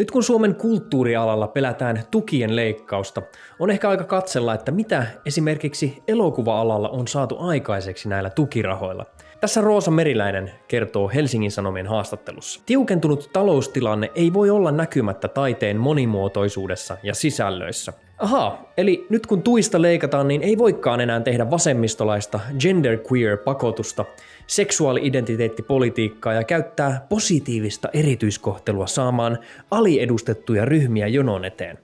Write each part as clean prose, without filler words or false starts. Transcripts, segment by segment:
Nyt kun Suomen kulttuurialalla pelätään tukien leikkausta, on ehkä aika katsella, että mitä esimerkiksi elokuva-alalla on saatu aikaiseksi näillä tukirahoilla. Tässä Roosa Meriläinen kertoo Helsingin Sanomien haastattelussa. Tiukentunut taloustilanne ei voi olla näkymättä taiteen monimuotoisuudessa ja sisällöissä. Ahaa, eli nyt kun tuista leikataan, niin ei voikaan enää tehdä vasemmistolaista genderqueer-pakotusta, seksuaali-identiteettipolitiikkaa ja käyttää positiivista erityiskohtelua saamaan aliedustettuja ryhmiä jonon eteen.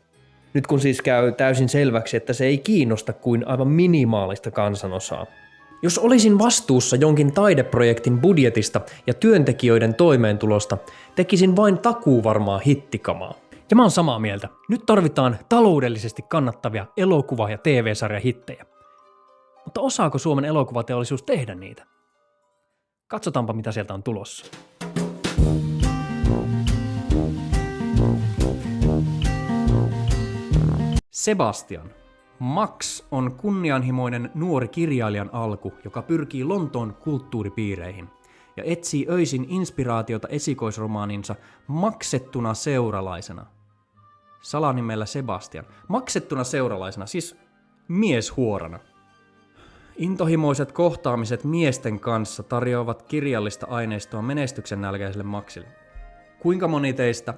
Nyt kun siis käy täysin selväksi, että se ei kiinnosta kuin aivan minimaalista kansanosaa. Jos olisin vastuussa jonkin taideprojektin budjetista ja työntekijöiden toimeentulosta, tekisin vain takuuvarmaa hittikamaa. Ja mä oon samaa mieltä. Nyt tarvitaan taloudellisesti kannattavia elokuva- ja TV-sarjahittejä. Mutta osaako Suomen elokuvateollisuus tehdä niitä? Katsotaanpa, mitä sieltä on tulossa. Sebastian. Max on kunnianhimoinen nuori kirjailijan alku, joka pyrkii Lontoon kulttuuripiireihin ja etsii öisin inspiraatiota esikoisromaaninsa Maksettuna seuralaisena. Salanimellä Sebastian. Maksettuna seuralaisena, siis mieshuorana. Intohimoiset kohtaamiset miesten kanssa tarjoavat kirjallista aineistoa menestyksen nälkäiselle Maxille. Kuinka moni teistä,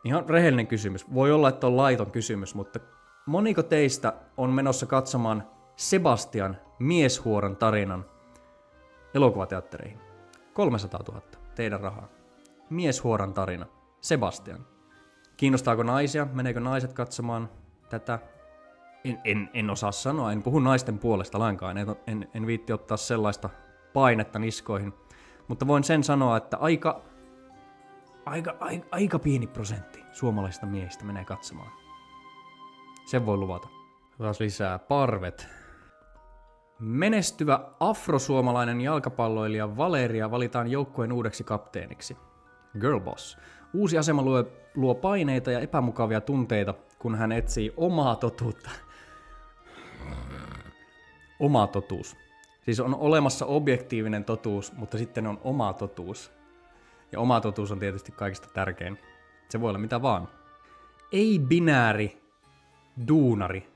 ihan rehellinen kysymys, voi olla, että on laiton kysymys, mutta moniko teistä on menossa katsomaan Sebastian mieshuoran tarinan elokuvateattereihin? 300 000, teidän rahaa. Mieshuoran tarina, Sebastian. Kiinnostaako naisia? Meneekö naiset katsomaan tätä? En osaa sanoa, en puhu naisten puolesta lainkaan, en viitti ottaa sellaista painetta niskoihin. Mutta voin sen sanoa, että aika pieni prosentti suomalaisista miehistä menee katsomaan. Sen voi luvata. Taas lisää parvet. Menestyvä afrosuomalainen jalkapalloilija Valeria valitaan joukkueen uudeksi kapteeniksi. Girlboss. Uusi asema luo paineita ja epämukavia tunteita, kun hän etsii omaa totuutta. Oma totuus. Siis on olemassa objektiivinen totuus, mutta sitten on oma totuus. Ja oma totuus on tietysti kaikista tärkein. Se voi olla mitä vaan. Ei-binääri duunari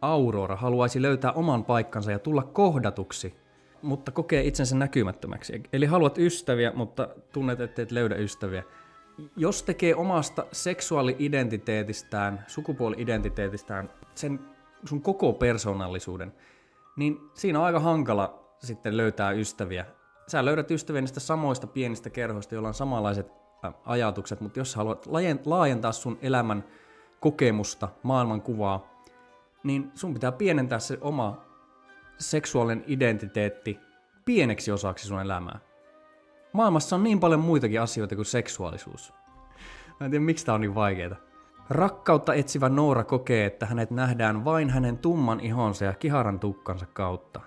Aurora haluaisi löytää oman paikkansa ja tulla kohdatuksi, mutta kokee itsensä näkymättömäksi. Eli haluat ystäviä, mutta tunnet, etteet löydä ystäviä. Jos tekee omasta seksuaali-identiteetistään, sukupuoli-identiteetistään sen sun koko persoonallisuuden, niin siinä on aika hankala sitten löytää ystäviä. Sä löydät ystäviä niistä samoista pienistä kerhoista, joilla on samanlaiset ajatukset, mutta jos sä haluat laajentaa sun elämän kokemusta, maailmankuvaa, niin sun pitää pienentää se oma seksuaalinen identiteetti pieneksi osaksi sun elämää. Maailmassa on niin paljon muitakin asioita kuin seksuaalisuus. Mä en tiedä, miksi tää on niin vaikeeta. Rakkautta etsivä Noora kokee, että hänet nähdään vain hänen tumman ihonsa ja kiharan tukkansa kautta.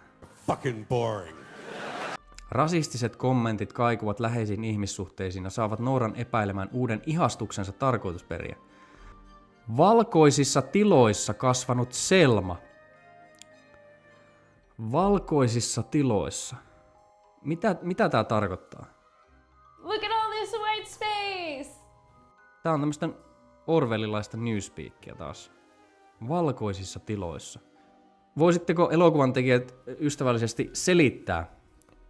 Fucking boring. Rasistiset kommentit kaikuvat läheisiin ihmissuhteisiin ja saavat Nooran epäilemään uuden ihastuksensa tarkoitusperiä. Valkoisissa tiloissa kasvanut Selma. Valkoisissa tiloissa. Mitä tää tarkoittaa? Look at all this white space! Tää on tämmöstä orwellilaista newspeakia taas. Valkoisissa tiloissa. Voisitteko elokuvan tekijät ystävällisesti selittää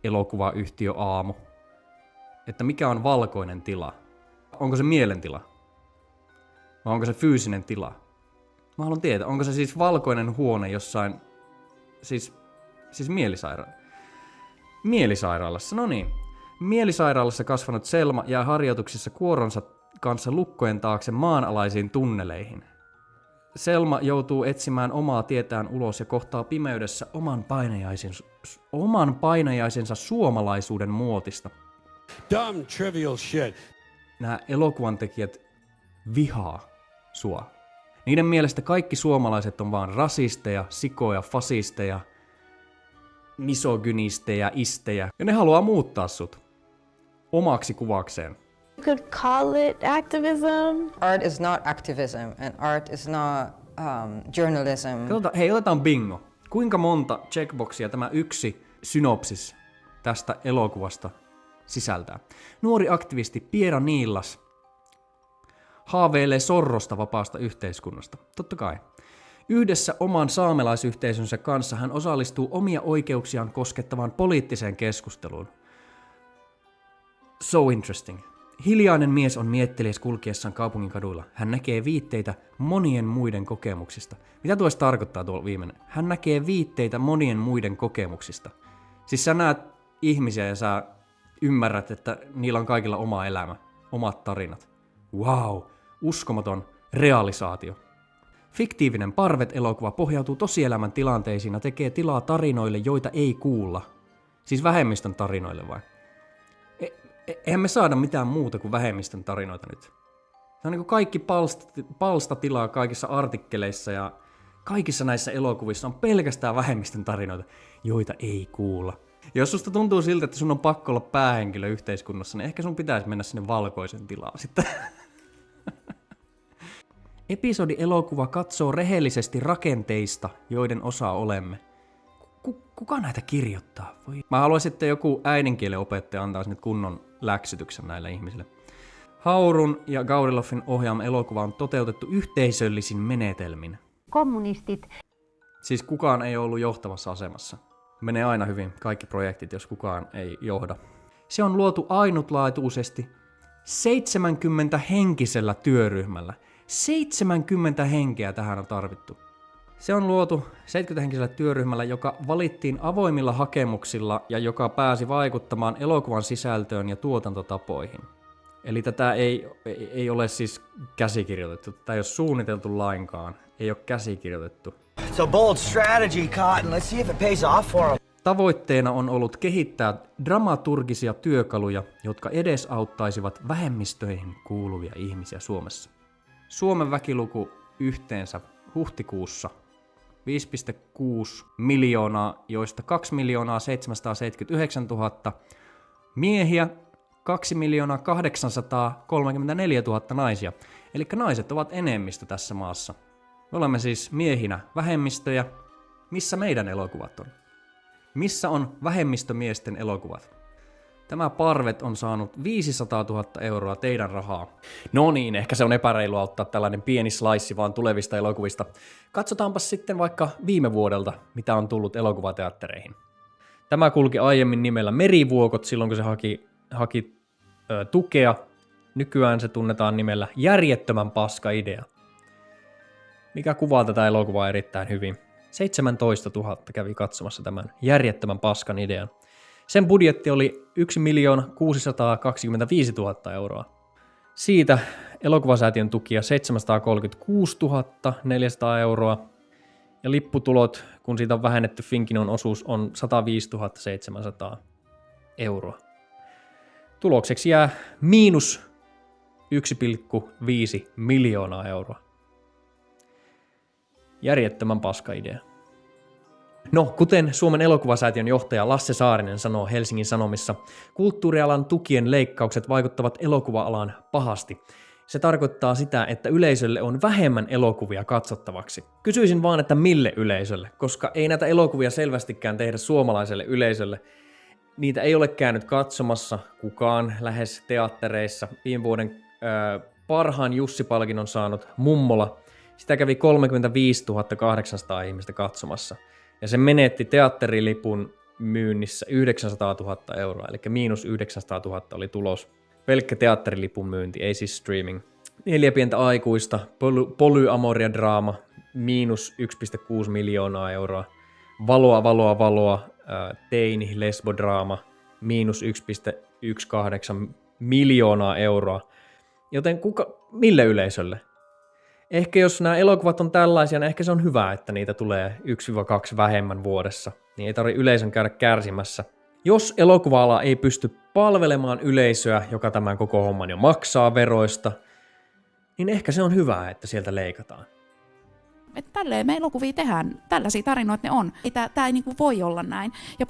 elokuvayhtiö Aamu, että mikä on valkoinen tila? Onko se mielentila? Vai onko se fyysinen tila? Mä haluan tietää, onko se siis valkoinen huone jossain, siis mielisairaalassa, no niin. Mielisairaalassa kasvanut Selma jää harjoituksissa kuoronsa kanssa lukkojen taakse maanalaisiin tunneleihin. Selma joutuu etsimään omaa tietään ulos ja kohtaa pimeydessä oman painajaisensa suomalaisuuden muotista. Dumb, trivial shit. Nämä elokuvan tekijät vihaa sua. Niiden mielestä kaikki suomalaiset on vaan rasisteja, sikoja, fasisteja, misogynisteja, istejä. Ja ne haluaa muuttaa sut omaksi kuvakseen. You could call it activism. Art is not activism and art is not journalism. Otetaan bingo. Kuinka monta checkboxia tämä yksi synopsis tästä elokuvasta sisältää? Nuori aktivisti Piera Niilas Haaveilee sorrosta vapaasta yhteiskunnasta. Totta kai. Yhdessä oman saamelaisyhteisönsä kanssa hän osallistuu omia oikeuksiaan koskettavaan poliittiseen keskusteluun. So interesting. Hiljainen mies on mietteliäs kulkiessaan kaupungin kaduilla. Hän näkee viitteitä monien muiden kokemuksista. Mitä tuo tarkoittaa tuo viimeinen? Hän näkee viitteitä monien muiden kokemuksista. Siis sä näet ihmisiä ja sä ymmärrät, että niillä on kaikilla oma elämä, omat tarinat. Wow, uskomaton realisaatio. Fiktiivinen Parvet-elokuva pohjautuu tosielämän tilanteisiin ja tekee tilaa tarinoille, joita ei kuulla. Siis vähemmistön tarinoille vai? Eihän me saada mitään muuta kuin vähemmistön tarinoita nyt. Se on niin kuin kaikki palstatilaa kaikissa artikkeleissa ja kaikissa näissä elokuvissa on pelkästään vähemmistön tarinoita, joita ei kuulla. Jos susta tuntuu siltä, että sun on pakko olla päähenkilö yhteiskunnassa, niin ehkä sun pitäisi mennä sinne valkoisen tilaan sitten. Episodielokuva katsoo rehellisesti rakenteista, joiden osa olemme. Kuka näitä kirjoittaa? Mä haluaisin, että joku äidinkielen opettaja antaisi nyt kunnon läksytyksen näille ihmisille. Haurun ja Gaudeloffin ohjaama elokuva on toteutettu yhteisöllisin menetelmin. Kommunistit. Siis kukaan ei ollut johtavassa asemassa. Menee aina hyvin kaikki projektit, jos kukaan ei johda. Se on luotu ainutlaatuisesti 70 henkisellä työryhmällä. 70 henkeä tähän on tarvittu. Se on luotu 70-henkisellä työryhmällä, joka valittiin avoimilla hakemuksilla ja joka pääsi vaikuttamaan elokuvan sisältöön ja tuotantotapoihin. Eli tätä ei ole siis käsikirjoitettu. Tätä ei ole suunniteltu lainkaan. Ei ole käsikirjoitettu. It's a bold strategy, Cotton. Let's see if it pays off for 'em. Tavoitteena on ollut kehittää dramaturgisia työkaluja, jotka edesauttaisivat vähemmistöihin kuuluvia ihmisiä Suomessa. Suomen väkiluku yhteensä huhtikuussa 5,6 miljoonaa, joista 2 779 000 miehiä, 2 834 000 naisia. Eli naiset ovat enemmistö tässä maassa. Me olemme siis miehinä vähemmistöjä. Missä meidän elokuvat on? Missä on vähemmistömiesten elokuvat? Tämä Parvet on saanut 500 000 euroa teidän rahaa. No niin, ehkä se on epäreilua ottaa tällainen pieni slice vaan tulevista elokuvista. Katsotaanpas sitten vaikka viime vuodelta, mitä on tullut elokuvateattereihin. Tämä kulki aiemmin nimellä Merivuokot silloin, kun se haki tukea. Nykyään se tunnetaan nimellä Järjettömän paska idea. Mikä kuvaa tätä elokuvaa erittäin hyvin. 17 000 kävi katsomassa tämän Järjettömän paskan idean. Sen budjetti oli 1 625 000 euroa. Siitä elokuvasäätiön tukia 736 400 euroa. Ja lipputulot, kun siitä on vähennetty Finkinon osuus, on 105 700 euroa. Tulokseksi jää miinus 1,5 miljoonaa euroa. Järjettömän paska idea. No, kuten Suomen elokuvasäätiön johtaja Lasse Saarinen sanoo Helsingin Sanomissa, kulttuurialan tukien leikkaukset vaikuttavat elokuva-alaan pahasti. Se tarkoittaa sitä, että yleisölle on vähemmän elokuvia katsottavaksi. Kysyisin vaan, että mille yleisölle, koska ei näitä elokuvia selvästikään tehdä suomalaiselle yleisölle. Niitä ei ole käynyt katsomassa kukaan lähes teattereissa. Viime vuoden parhaan Jussi-palkinnon saanut Mummola, sitä kävi 35 800 ihmistä katsomassa. Ja se menetti teatterilipun myynnissä 900 000 euroa, eli miinus 900 000 oli tulos. Pelkkä teatterilipun myynti, ei siis streaming. 4 pientä aikuista, polyamoria-draama, miinus 1,6 miljoonaa euroa. Valoa, teini, lesbodraama, miinus 1,18 miljoonaa euroa. Joten mille yleisölle? Ehkä jos nämä elokuvat on tällaisia, niin ehkä se on hyvä, että niitä tulee 1-2 vähemmän vuodessa. Niin ei tarvitse yleisön käydä kärsimässä. Jos elokuva-ala ei pysty palvelemaan yleisöä, joka tämän koko homman jo maksaa veroista, niin ehkä se on hyvä, että sieltä leikataan. Että tälleen me elokuvia tehdään, tällaisia tarinoita ne on. Tämä ei niinku voi olla näin. Ja